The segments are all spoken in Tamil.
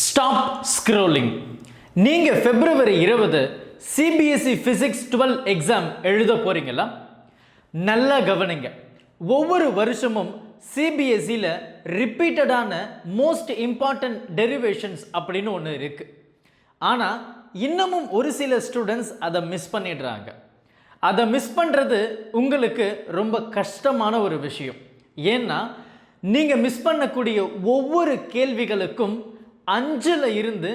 Stop scrolling. நீங்கள் February 20 CBSE Physics 12 எக்ஸாம் எழுத போகிறீங்களா? நல்லா கவனிங்க. ஒவ்வொரு வருஷமும் சிபிஎஸ்சியில் ரிப்பீட்டடான மோஸ்ட் இம்பார்ட்டன்ட் டெரிவேஷன்ஸ் அப்படின்னு ஒன்று இருக்குது. ஆனால் இன்னமும் ஒரு சில ஸ்டூடெண்ட்ஸ் அதை மிஸ் பண்ணிடுறாங்க. அதை மிஸ் பண்ணுறது உங்களுக்கு ரொம்ப கஷ்டமான ஒரு விஷயம். ஏன்னா நீங்கள் மிஸ் பண்ணக்கூடிய ஒவ்வொரு கேள்விகளுக்கும் 5ல் இருந்து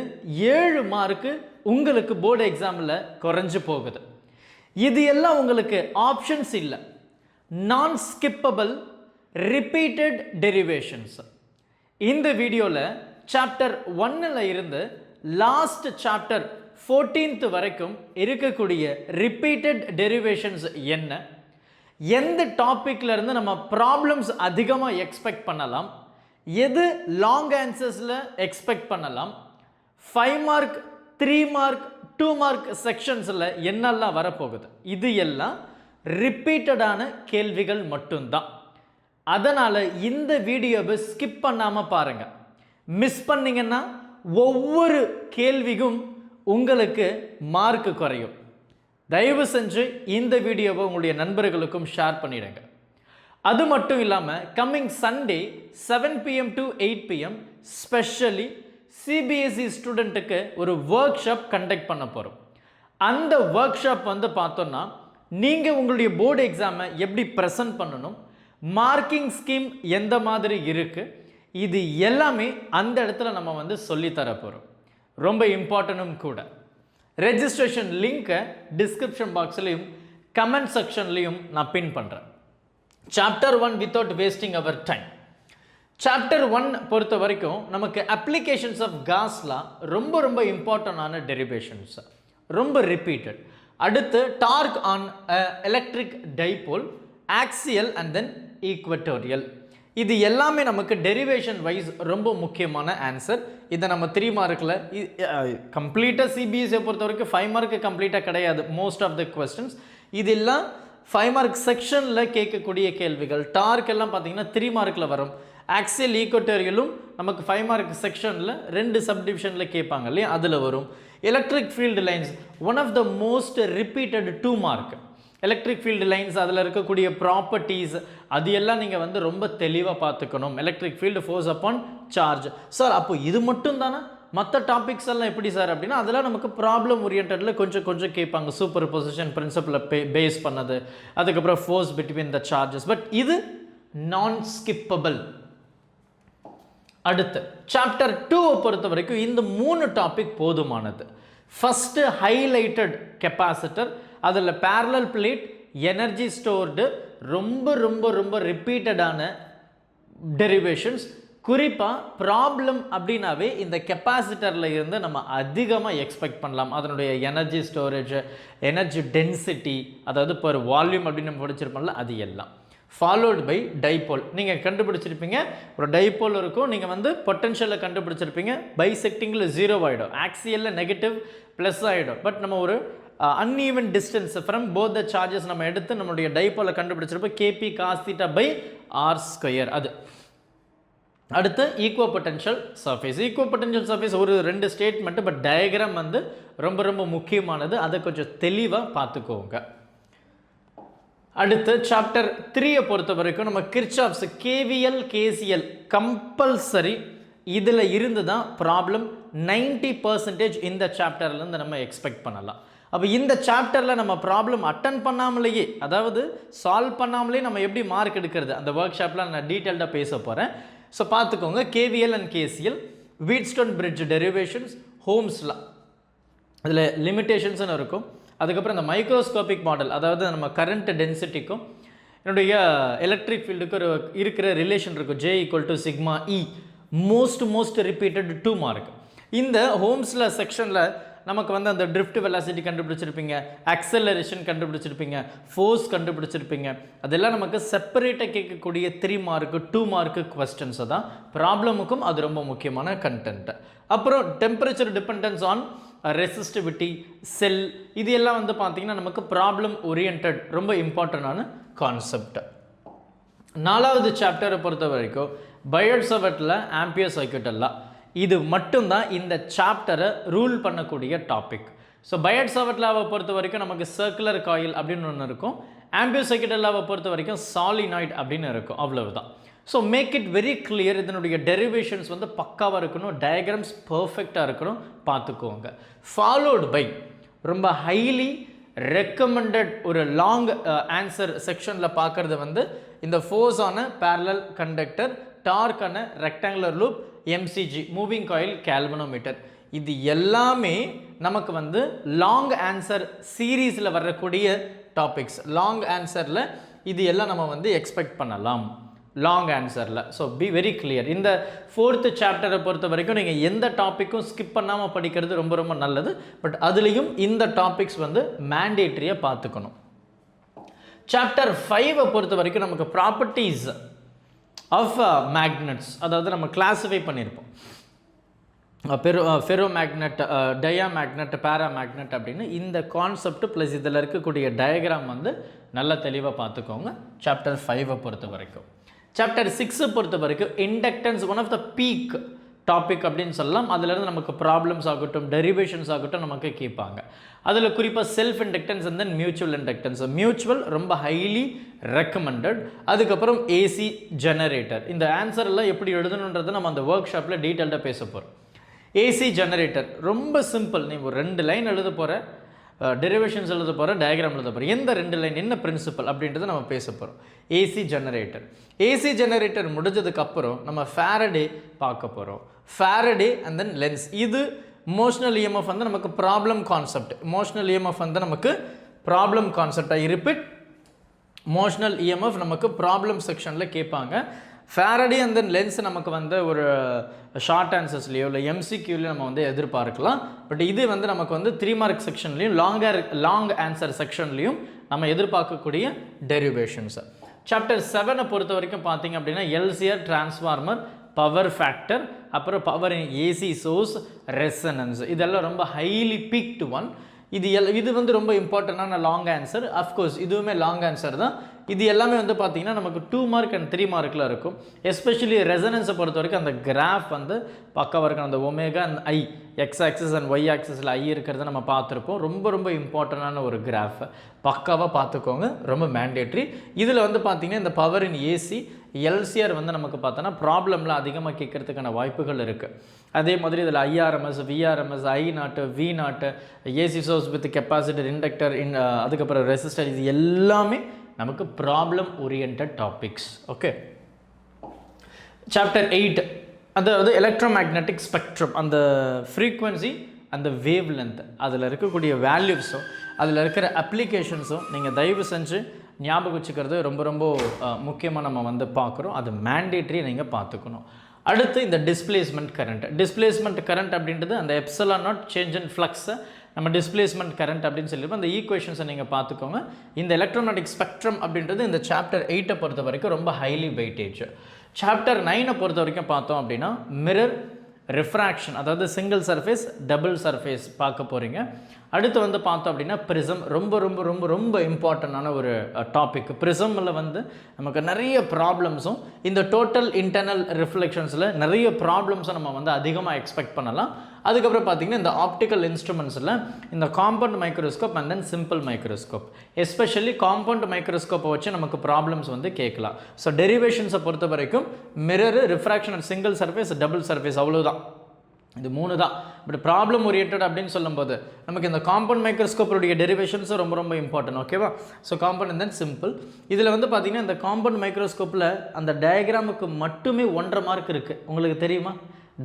7 மார்க்கு உங்களுக்கு போர்டு எக்ஸாமில் குறைஞ்சு போகுது. இது எல்லாம் உங்களுக்கு ஆப்ஷன்ஸ் இல்லை, நான் ஸ்கிப்பபிள் ரிப்பீட்டட் டெரிவேஷன்ஸ். இந்த வீடியோவில் சாப்டர் 1ல் இருந்து லாஸ்ட் சாப்டர் 14th வரைக்கும் இருக்கக்கூடிய ரிப்பீட்டட் டெரிவேஷன்ஸ் என்ன, எந்த டாப்பிக்ல இருந்து நம்ம ப்ராப்ளம்ஸ் அதிகமாக எக்ஸ்பெக்ட் பண்ணலாம், எது லாங் ஆன்சர்ஸில் எக்ஸ்பெக்ட் பண்ணலாம், 5 மார்க் 3 மார்க் 2 மார்க் செக்ஷன்ஸில் என்னெல்லாம் வரப்போகுது, இது எல்லாம் ரிப்பீட்டடான கேள்விகள் மட்டும்தான். அதனால் இந்த வீடியோவை ஸ்கிப் பண்ணாமல் பாருங்கள். மிஸ் பண்ணிங்கன்னா ஒவ்வொரு கேள்விக்கும் உங்களுக்கு மார்க்கு குறையும். தயவு செஞ்சு இந்த வீடியோவை உங்களுடைய நண்பர்களுக்கும் ஷேர் பண்ணிடுங்க. அது மட்டும் இல்லாமல் coming Sunday 7 PM to 8 PM specially CBSE ஸ்டூடெண்ட்டுக்கு ஒரு ஒர்க் ஷாப் கண்டக்ட் பண்ண போகிறோம். அந்த ஒர்க் ஷாப் பார்த்தோன்னா நீங்கள் உங்களுடைய போர்டு எக்ஸாமை எப்படி ப்ரெசன்ட் பண்ணணும், மார்க்கிங் ஸ்கீம் எந்த மாதிரி இருக்குது, இது எல்லாமே அந்த இடத்துல நம்ம சொல்லித்தர போகிறோம். ரொம்ப இம்பார்ட்டனும் கூட. ரெஜிஸ்ட்ரேஷன் லிங்க்கை டிஸ்கிரிப்ஷன் பாக்ஸ்லையும் கமெண்ட் செக்ஷன்லையும் நான் பின் பண்ணுறேன். Chapter 1 without wasting our time. Chapter 1 பொறுத்த வரைக்கும் நமக்கு அப்ளிகேஷன்ஸ் ஆஃப் காஸ்லா ரொம்ப ரொம்ப இம்பார்ட்டண்டான டெரிவேஷன்ஸ், ரொம்ப ரிப்பீட்டட். அடுத்து torque on electric dipole, axial and then equatorial. இது எல்லாமே நமக்கு டெரிவேஷன் வைஸ் ரொம்ப முக்கியமான ஆன்சர். இதை நம்ம 3 மார்க்கில் கம்ப்ளீட்டாக சிபிஎஸ்சியை பொறுத்த வரைக்கும் 5 மார்க்கு கம்ப்ளீட்டாக கிடையாது மோஸ்ட் ஆஃப் த கொஸ்டின்ஸ். இதெல்லாம் 5 மார்க் செக்ஷனில் கேட்கக்கூடிய கேள்விகள். டார்க் எல்லாம் பார்த்தீங்கன்னா 3 மார்க்கில் வரும். ஆக்சியல் ஈக்வட்டோரியலும் நமக்கு 5 மார்க் செக்ஷனில் 2 சப்டிவிஷனில் கேட்பாங்க இல்லையா, அதில் வரும். Electric field lines one of the most repeated 2 mark. Electric field lines, அதில் இருக்கக்கூடிய ப்ராப்பர்ட்டிஸ், அது எல்லாம் நீங்கள் ரொம்ப தெளிவாக பார்த்துக்கணும். Electric field force upon charge. Sir அப்போ இது மட்டும் தானே, மற்ற டாபிக்ஸ் எல்லாம் எப்படி சார் அப்படின்னா, அதெல்லாம் நமக்கு ப்ராப்ளம் ஓரியன்டில் கொஞ்சம் கேட்பாங்க. சூப்பர் பொசிஷன் பிரின்சிபலை பேஸ் பண்ணது, அதுக்கப்புறம் force between the charges. But இது நான் ஸ்கிப்பபிள். அடுத்து சாப்டர் 2 பொறுத்த வரைக்கும் இந்த 3 டாபிக் போதுமானது. ஃபஸ்ட்டு ஹைலைட்டட் கெப்பாசிட்டர், அதில் பேரலல் பிளேட், எனர்ஜி ஸ்டோர்டு, ரொம்ப ரொம்ப ரொம்ப ரிப்பீட்டடான டெரிவேஷன்ஸ். குறிப்பாக ப்ராப்ளம் அப்படின்னாவே இந்த கெப்பாசிட்டரில் இருந்து நம்ம அதிகமாக எக்ஸ்பெக்ட் பண்ணலாம். அதனுடைய எனர்ஜி ஸ்டோரேஜ், எனர்ஜி டென்சிட்டி, அதாவது இப்போ ஒரு வால்யூம் அப்படின்னு நம்ம படிச்சிருப்போம்ல, அது எல்லாம் ஃபாலோட் பை டைபோல். நீங்கள் கண்டுபிடிச்சிருப்பீங்க, ஒரு டைபோல் இருக்கும், நீங்கள் பொட்டன்ஷியலில் கண்டுபிடிச்சிருப்பீங்க. பைசெக்டிங்கில் 0 ஆகிடும், ஆக்சியலில் நெகட்டிவ் ப்ளஸ் ஆகிடும். பட் நம்ம ஒரு uneven distance from both the charges நம்ம எடுத்து நம்மளுடைய டைபோலை கண்டுபிடிச்சிருப்போம். KP cos θ by r². அது அடுத்து ஈக்குவோ பொட்டன்ஷியல் சர்ஃபேஸ். ஈக்குவோ பொட்டன்ஷியல் சர்ஃபேஸ் ஒரு 2 ஸ்டேட்மெண்ட், பட் டயக்ராம் ரொம்ப ரொம்ப முக்கியமானது. அதை கொஞ்சம் தெளிவாக பார்த்துக்கோங்க. அடுத்து சாப்டர் 3 பொறுத்த வரைக்கும் நம்ம கிர்ச்சாஃப்ஸ் KVL KCL கம்பல்சரி. இதில் இருந்து தான் ப்ராப்ளம் 90% இந்த சாப்டர்லேருந்து நம்ம எக்ஸ்பெக்ட் பண்ணலாம். அப்போ இந்த சாப்டரில் நம்ம ப்ராப்ளம் அட்டன் பண்ணாமலேயே, அதாவது சால்வ் பண்ணாமலே நம்ம எப்படி மார்க் எடுக்கிறது, அந்த ஒர்க் ஷாப்பில் நான் டீட்டெயில்டாக பேச போகிறேன். ஸோ பார்த்துக்கோங்க. KVL and KCL, Wheatstone bridge derivations, Ohm's law, அதில் லிமிட்டேஷன்ஸ்னு இருக்கும். அதுக்கப்புறம் இந்த மைக்ரோஸ்கோபிக் மாடல், அதாவது நம்ம கரண்ட் டென்சிட்டிக்கும் என்னுடைய எலக்ட்ரிக் ஃபீல்டுக்கு இருக்கிற ரிலேஷன் இருக்கும். J = σE. Most repeated 2 mark. இந்த ஹோம்ஸில் செக்ஷனில் நமக்கு அந்த ட்ரிஃப்ட் வெலாசிட்டி கண்டுபிடிச்சிருப்பீங்க, அக்சலரேஷன் கண்டுபிடிச்சிருப்பீங்க, ஃபோர்ஸ் கண்டுபிடிச்சிருப்பீங்க. அதெல்லாம் நமக்கு செப்பரேட்டாக கேட்கக்கூடிய 3 மார்க்கு 2 மார்க்கு கொஸ்டின்ஸை தான். ப்ராப்ளமுக்கும் அது ரொம்ப முக்கியமான கண்டென்ட். அப்புறம் டெம்பரேச்சர் டிபெண்டன்ஸ் ஆன் ரெசிஸ்டிவிட்டி, செல், இது எல்லாம் பார்த்தீங்கன்னா நமக்கு ப்ராப்ளம் ஓரியன்ட், ரொம்ப இம்பார்ட்டண்டான கான்செப்ட். 4வது சாப்டரை பொறுத்த வரைக்கும் பயோட் சவட்டில் ஆம்பியர் சர்க்யூட் எல்லாம் இது மட்டும்தான் இந்த சாப்டரை ரூல் பண்ணக்கூடிய டாபிக். ஸோ பயட் சாவர்ட் லாவை பொறுத்த வரைக்கும் நமக்கு சர்க்குலர் காயில் அப்படின்னு ஒன்று இருக்கும், ஆம்பியோசைக்கிள் லாவை பொறுத்த வரைக்கும் சாலினாய்டு அப்படின்னு இருக்கும், அவ்வளவுதான். So make it very clear. இதனுடைய டெரிவேஷன்ஸ் வந்து பக்காவாக இருக்கணும், டயக்ராம்ஸ் பர்ஃபெக்டாக இருக்கணும், பார்த்துக்கோங்க. ஃபாலோடு பை ரொம்ப ஹைலி ரெக்கமெண்டட் ஒரு லாங் ஆன்சர் செக்ஷனில் பார்க்குறது வந்து இந்த force on parallel conductor, torque on rectangular loop, MCG moving coil galvanometer. இது எல்லாமே நமக்கு வந்து லாங் ஆன்சர் சீரீஸில் வரக்கூடிய டாபிக்ஸ். லாங் ஆன்சரில் இது எல்லாம் நம்ம வந்து எக்ஸ்பெக்ட் பண்ணலாம் லாங் ஆன்சரில். So be very clear. இந்த 4th சாப்டரை பொறுத்த வரைக்கும் நீங்கள் எந்த டாப்பிக்கும் ஸ்கிப் பண்ணாமல் படிக்கிறது ரொம்ப ரொம்ப நல்லது. பட் அதுலேயும் இந்த டாபிக்ஸ் வந்து மேண்டேட்ரியாக பார்த்துக்கணும். சாப்டர் 5 பொறுத்த வரைக்கும் நமக்கு ப்ராப்பர்ட்டிஸ் ஆஃப் மேக்னெட்ஸ், அதாவது நம்ம கிளாஸிஃபை பண்ணியிருப்போம் ஃபெரோ மேக்னெட், டயா மேக்னெட், பேரா மேக்னெட் அப்படின்னு இந்த கான்செப்ட் ப்ளஸ் இதில் இருக்கக்கூடிய டயக்ராம் வந்து நல்லா தெளிவாக பார்த்துக்கோங்க சாப்டர் 5 பொறுத்த வரைக்கும். சாப்டர் 6 பொறுத்த வரைக்கும் inductance one of the peak topic அப்படின்னு சொல்லலாம். அதுலேருந்து நமக்கு ப்ராப்ளம்ஸ் ஆகட்டும், டெரிவேஷன்ஸ் ஆகட்டும் நமக்கு கேட்பாங்க. அதில் குறிப்பாக self inductance and then mutual inductance. Mutual ரொம்ப ஹைலி ரெக்கமெண்டட். அதுக்கப்புறம் ஏசி ஜெனரேட்டர். இந்த ஆன்சரெல்லாம் எப்படி எழுதணுன்றதை நம்ம அந்த ஒர்க் ஷாப்பில் டீட்டெயில்டாக பேச போகிறோம். ஏசி ஜெனரேட்டர் ரொம்ப சிம்பிள். நீ ஒரு 2 லைன் எழுத போகிற, டெரிவேஷன்ஸ் எழுத போகிற, டயக்ராம் எழுத போகிற, எந்த 2 லைன் என்ன பிரின்சிபல் அப்படின்றத நம்ம பேச போகிறோம். AC generator. ஏசி ஜெனரேட்டர் முடிஞ்சதுக்கப்புறம் நம்ம ஃபேரடே பார்க்க போகிறோம். Faraday and then lens. இது மோஷனல் இஎம்எஃப் வந்து நமக்கு ப்ராப்ளம் கான்செப்ட். மோஷனல் இஎம்எஃப் வந்து நமக்கு ப்ராப்ளம் கான்செப்டாக ரிப்பீட். மோஷனல் இஎம்எஃப் நமக்கு ப்ராப்ளம் செக்ஷனில் கேட்பாங்க. ஃபேரடே அண்ட் தென் லென்ஸ் நமக்கு வந்து ஒரு ஷார்ட் ஆன்சர்ஸ்லையோ இல்லை எம்சிக்யூலையோ நம்ம வந்து எதிர்பார்க்கலாம். பட் இது வந்து நமக்கு வந்து 3 மார்க் செக்ஷன்லையும் லாங் ஆன்சர் செக்ஷன்லையும் நம்ம எதிர்பார்க்கக்கூடிய டெரிவேஷன்ஸ். சாப்டர் 7 பொறுத்த வரைக்கும் பார்த்தீங்க அப்படின்னா எல்சிஆர், டிரான்ஸ்ஃபார்மர், பவர் ஃபேக்டர், அப்புறம் பவர் இன் ஏசி சோர்ஸ், ரெசனன்ஸ். இதெல்லாம் ரொம்ப ஹைலி பீக்டு ஒன். இது வந்து ரொம்ப இம்பார்ட்டண்டான லாங் ஆன்சர். அஃப்கோர்ஸ் இதுவுமே லாங் ஆன்சர் தான். இது எல்லாமே வந்து பார்த்தீங்கன்னா நமக்கு 2 மார்க் அண்ட் 3 மார்க்கில் இருக்கும். எஸ்பெஷலி ரெசனன்ஸை பொறுத்த வரைக்கும் அந்த கிராஃப் வந்து பக்காவாக இருக்கும். அந்த omega and I, X axis and Y ஆக்சிஸில் ஐ இருக்கிறத நம்ம பார்த்துருப்போம். ரொம்ப ரொம்ப இம்பார்ட்டண்டான ஒரு கிராஃப், பக்காவாக பார்த்துக்கோங்க, ரொம்ப மேண்டேட்ரி. இதில் வந்து பார்த்தீங்கன்னா இந்த பவர் இன் ஏசி, எல்சிஆர் வந்து நமக்கு பார்த்தோன்னா ப்ராப்ளம்லாம் அதிகமாக கேட்கறதுக்கான வாய்ப்புகள் இருக்குது. அதே மாதிரி இதில் IRMS, VRMS, I naught, V naught, AC source with capacitor, inductor, அதுக்கப்புறம் ரெசிஸ்டர், இது எல்லாமே நமக்கு problem oriented topics. Okay. Chapter 8 அதாவது எலக்ட்ரோமேக்னெட்டிக் ஸ்பெக்ட்ரம். அந்த ஃப்ரீக்வன்சி, அந்த வேவ் லென்த், அதில் இருக்கக்கூடிய வேல்யூஸும் அதில் இருக்கிற அப்ளிகேஷன்ஸும் நீங்கள் தயவு செஞ்சு ஞாபகம் வச்சுக்கிறது ரொம்ப ரொம்ப முக்கியமாக நம்ம வந்து பார்க்குறோம். அது மேண்டேட்ரி, நீங்கள் பார்த்துக்கணும். அடுத்து இந்த டிஸ்பிளேஸ்மெண்ட் கரண்ட். டிஸ்பிளேஸ்மெண்ட் கரண்ட் அப்படின்றது அந்த எப்சிலான் நாட் சேஞ்ச் அண்ட் ஃப்ளக்ஸை நம்ம டிஸ்பிளேஸ்மெண்ட் கரண்ட் அப்படின்னு சொல்லியிருப்போம். அந்த ஈக்குவேஷன்ஸை நீங்கள் பார்த்துக்கோங்க. இந்த எலக்ட்ரோமேட்டிக் ஸ்பெக்ட்ரம் அப்படின்றது இந்த சாப்டர் 8 பொறுத்த வரைக்கும் ரொம்ப ஹைலி வெயிட்டேஜ். சாப்டர் 9 பொறுத்த வரைக்கும் பார்த்தோம் அப்படின்னா மிரர், ரிஃப்ராக்ஷன், அதாவது சிங்கிள் சர்ஃபேஸ், டபுள் சர்ஃபேஸ் பார்க்க போகிறீங்க. அடுத்து வந்து பார்த்தோம் அப்படின்னா ப்ரிசம். ரொம்ப ரொம்ப ரொம்ப ரொம்ப இம்பார்ட்டண்டான ஒரு டாபிக். ப்ரிசமில் வந்து நமக்கு நிறைய ப்ராப்ளம்ஸும், இந்த டோட்டல் இன்டர்னல் ரிஃப்ளெக்ஷன்ஸில் நிறைய ப்ராப்ளம்ஸும் நம்ம வந்து அதிகமாக எக்ஸ்பெக்ட் பண்ணலாம். அதுக்கப்புறம் பார்த்தீங்கன்னா இந்த ஆப்டிக்கல் இன்ஸ்ட்ருமெண்ட்ஸில் இந்த compound microscope and then simple microscope, especially compound மைக்ரோஸ்கோப்பை வச்சு நமக்கு ப்ராப்ளம்ஸ் வந்து கேட்கலாம். ஸோ டெரிவேஷன்ஸை பொறுத்த வரைக்கும் mirror, refraction and single surface, double surface, அவ்வளோதான். இது 3 தான். பட் ப்ராப்ளம் ஓரியன்ட் அப்படின்னு சொல்லும்போது நமக்கு இந்த காம்பவுண்ட் மைக்ரோஸ்கோப்போடைய டெரிவேஷன்ஸும் ரொம்ப ரொம்ப இம்பார்ட்டன்ட். ஓகேவா? So compound and then simple. இதில் வந்து பார்த்தீங்கன்னா இந்த காம்பவுண்ட் மைக்ரோஸ்கோப்பில் அந்த டயக்ராமுக்கு மட்டுமே 1.5 மார்க் இருக்குது. உங்களுக்கு தெரியுமா?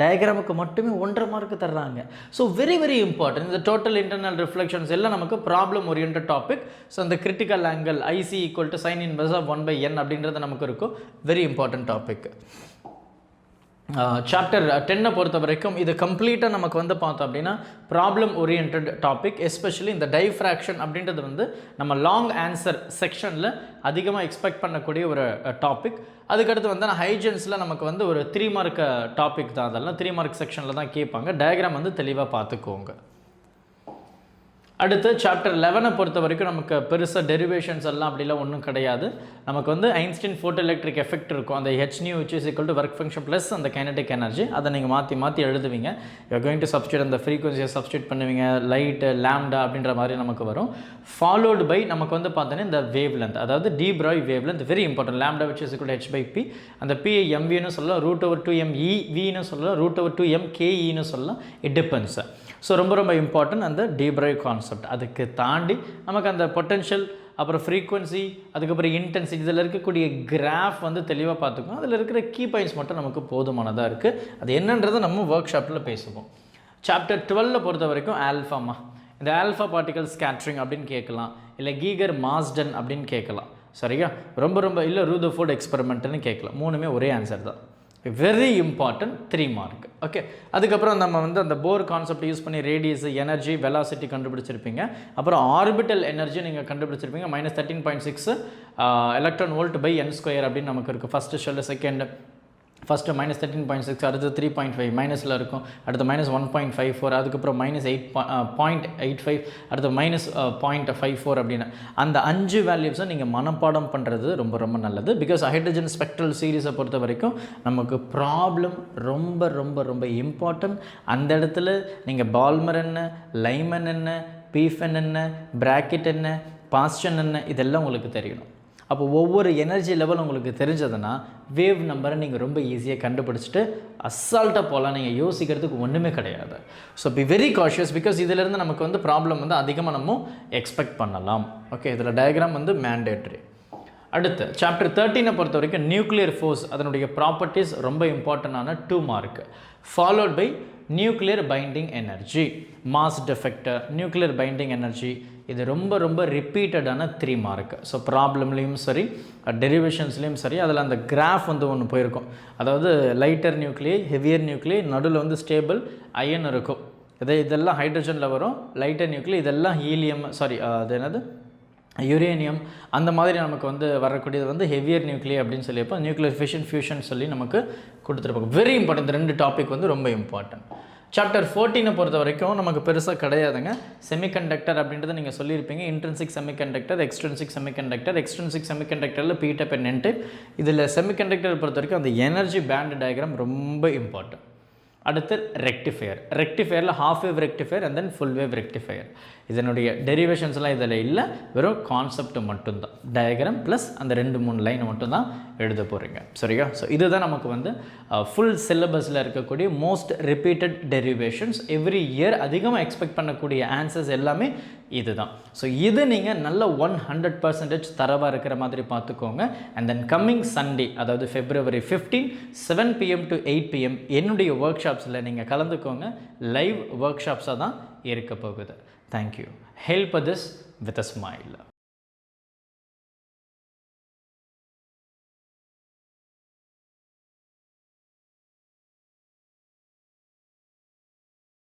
டயக்ராமுக்கு மட்டுமே 1.5 மார்க் தர்றாங்க. So very very important. இந்த டோட்டல் இன்டர்னல் ரிஃப்ளெக்ஷன்ஸ் எல்லாம் நமக்கு ப்ராப்ளம் ஓரியன்ட் டாபிக். ஸோ அந்த critical angle IC equal to sine inverse of 1/n அப்படின்றது நமக்கு இருக்கும். Very important topic. சாப்டர் 10 பொறுத்த வரைக்கும் இது கம்ப்ளீட்டாக நமக்கு வந்து பார்த்தோம் அப்படின்னா ப்ராப்ளம் ஓரியன்ட் டாபிக். எஸ்பெஷலி இந்த டைஃப்ராக்ஷன் அப்படின்றது வந்து நம்ம லாங் ஆன்சர் செக்ஷனில் அதிகமாக எக்ஸ்பெக்ட் பண்ணக்கூடிய ஒரு டாபிக். அதுக்கடுத்து வந்து ஹைஜென்ஸில் நமக்கு வந்து ஒரு 3 மார்க் டாபிக் தான். அதெல்லாம் 3 மார்க் செக்ஷனில் தான் கேட்பாங்க. டயக்ராம் வந்து தெளிவாக பார்த்துக்கோங்க. அடுத்து சாப்டர் 11 பொறுத்த வரைக்கும் நமக்கு பெருசாக டெரிவேஷன்ஸ் எல்லாம் அப்படிலாம் ஒன்றும் கிடையாது. நமக்கு வந்து ஐன்ஸ்டீன் ஃபோட்டோ எலக்ட்ரிக் எஃபெக்ட் இருக்கும். அந்த h nu which is equal to work function plus அந்த கைனடிக் எனர்ஜி. அதை நீங்கள் மாற்றி எழுதுவீங்க. யூ கோயிங் டு சப்ஸ்டியூட் அந்த ஃப்ரீக்வன்சியை சப்ஸ்டியூட் பண்ணுவீங்க. லைட்டு லாம்டா அப்படின்ற மாதிரி நமக்கு வரும். ஃபாலோடு பை நமக்கு வந்து பார்த்தோன்னா இந்த வேவ் லென்த், அதாவது de Broglie wave length very important. Lambda which is equal to h/p. அந்த p mvன்னு சொல்லலாம், √2m e vன்னு சொல்லலாம், √2m ke சொல்லலாம். It depends. ஸோ ரொம்ப இம்பார்ட்டன்ட் அந்த டி பிராய் கான்செப்ட். அதுக்கு தாண்டி நமக்கு அந்த பொட்டென்ஷியல், அப்புறம் ஃப்ரீக்வன்சி, அதுக்கப்புறம் இன்டென்சிட்டி, இதில் இருக்கக்கூடிய கிராஃப் வந்து தெளிவாக பார்த்துக்கணும். அதில் இருக்கிற கீ பாயிண்ட்ஸ் மட்டும் நமக்கு போதுமானதாக இருக்குது. அது என்னன்றதை நம்ம ஒர்க் ஷாப்பில் பேசுவோம். சாப்டர் 12 பொறுத்த வரைக்கும் ஆல்ஃபாமா, இந்த ஆல்ஃபா பார்ட்டிகல் ஸ்கேட்ரிங் அப்படின்னு கேட்கலாம், இல்லை கீகர் மாஸ்டன் அப்படின்னு கேட்கலாம். சரியா? ரொம்ப இல்லை ரூதர்ஃபோர்ட் எக்ஸ்பெரிமெண்ட்னு கேட்கலாம். மூணுமே ஒரே ஆன்சர் தான். Very important 3 mark. ஓகே, அதுக்கப்புறம் நம்ம வந்து அந்த போர் கான்செப்ட் யூஸ் பண்ணி ரேடியஸ், எனர்ஜி, வெலாசிட்டி கண்டுபிடிச்சிருப்பீங்க. அப்புறம் ஆர்பிட்டல் எனர்ஜி நீங்கள் கண்டுபிடிச்சிருப்பீங்க. -13.6 எலக்ட்ரான் வோல்ட் பை n² அப்படின்னு நமக்கு இருக்குது. ஃபஸ்ட்டு ஷெல்லு, செகண்ட் ஃபஸ்ட்டு -13.6, அடுத்து 3.5 மைனஸில் இருக்கும், அடுத்து -1.54, அதுக்கப்புறம் -8.85, அடுத்து -0.54 அப்படின்னு அந்த 5 வேல்யூஸை நீங்கள் மனப்பாடம் பண்ணுறது ரொம்ப நல்லது. பிகாஸ் ஹைட்ரஜன் ஸ்பெக்ட்ரல் சீரீஸை பொறுத்த வரைக்கும் நமக்கு ப்ராப்ளம் ரொம்ப இம்பார்ட்டன்ட். அந்த இடத்துல நீங்கள் பால்மர் என்ன, லைமன் என்ன, பீஃபன் என்ன, பிராக்கெட் என்ன, பாஸ்டன் என்ன, இதெல்லாம் உங்களுக்கு தெரியணும். அப்போ ஒவ்வொரு எனர்ஜி லெவல் உங்களுக்கு தெரிஞ்சதுன்னா வேவ் நம்பரை நீங்கள் ரொம்ப ஈஸியாக கண்டுபிடிச்சிட்டு அசால்ட்டாக போகலாம். நீங்கள் யோசிக்கிறதுக்கு ஒன்றுமே கிடையாது. So be very cautious. Because இதிலேருந்து நமக்கு வந்து ப்ராப்ளம் வந்து அதிகமாக நம்ம எக்ஸ்பெக்ட் பண்ணலாம். ஓகே, இதில் டயக்ராம் வந்து மேண்டேட்ரி. அடுத்து சாப்டர் 13 பொறுத்த வரைக்கும் நியூக்ளியர் ஃபோர்ஸ், அதனுடைய ப்ராப்பர்ட்டிஸ் ரொம்ப இம்பார்ட்டண்டான 2 mark. Followed by nuclear binding energy, mass defect, nuclear binding energy. இது ரொம்ப ரிப்பீட்டடான 3 மார்க். ஸோ ப்ராப்ளம்லேயும் சரி, டெரிவேஷன்ஸ்லேயும் சரி, அதில் அந்த கிராஃப் வந்து ஒன்று போயிருக்கும். அதாவது லைட்டர் நியூக்ளியை, ஹெவியர் நியூக்ளியை, நடுவில் வந்து ஸ்டேபிள் அயன் இருக்கும். இதெல்லாம் ஹைட்ரஜனில் வரும். லைட்டர் நியூக்ளியை இதெல்லாம் ஹீலியம், சாரி அது என்னது யுரேனியம், அந்த மாதிரி நமக்கு வந்து வரக்கூடியது வந்து ஹெவியர் நியூக்ளியர் அப்படின்னு சொல்லியிருப்போம். நியூக்ளியர் ஃபிஷன் ஃபியூஷன் சொல்லி நமக்கு கொடுத்துருப்பாங்க. Very important. இந்த 2 டாபிக் வந்து ரொம்ப இம்பார்ட்டன்ட். சாப்டர் 14 பொறுத்த வரைக்கும் நமக்கு பெருசாக கிடையாதுங்க. செமிகண்டக்டர் அப்படின்றத நீங்கள் சொல்லியிருப்பீங்க. Intrinsic semiconductor, extrinsic semiconductor. Extrinsic செமிகண்டக்டரில் P type and N type. இதில் செமிகண்டக்டர் பொறுத்த வரைக்கும் அந்த எனர்ஜி பேண்ட் டயக்ராம் ரொம்ப இம்பார்ட்டன்ட். அடுத்து ரெக்டிஃபையர். ரெக்டிஃபையரில் half wave rectifier and then full wave rectifier. இதனுடைய டெரிவேஷன்ஸ்லாம் இதில் இல்லை, வெறும் கான்செப்ட் மட்டும்தான். டயக்ராம் ப்ளஸ் அந்த 2-3 லைன் மட்டும்தான் எழுத போகிறீங்க. சரியா? ஸோ இதுதான் நமக்கு வந்து ஃபுல் சிலபஸில் இருக்கக்கூடிய most repeated derivations. Every year அதிகமாக எக்ஸ்பெக்ட் பண்ணக்கூடிய ஆன்சர்ஸ் எல்லாமே இதுதான். ஸோ இது நீங்கள் நல்ல 100% தரவாக இருக்கிற மாதிரி பார்த்துக்கோங்க. அண்ட் தென் கம்மிங் சண்டே, அதாவது February 15 7 PM to 8 PM என்னுடைய ஒர்க் ஷாப்ஸில் நீங்கள் கலந்துக்கோங்க. லைவ் ஒர்க் ஷாப்ஸாக தான் இருக்க போகுது. Thank you. Help this with a smile.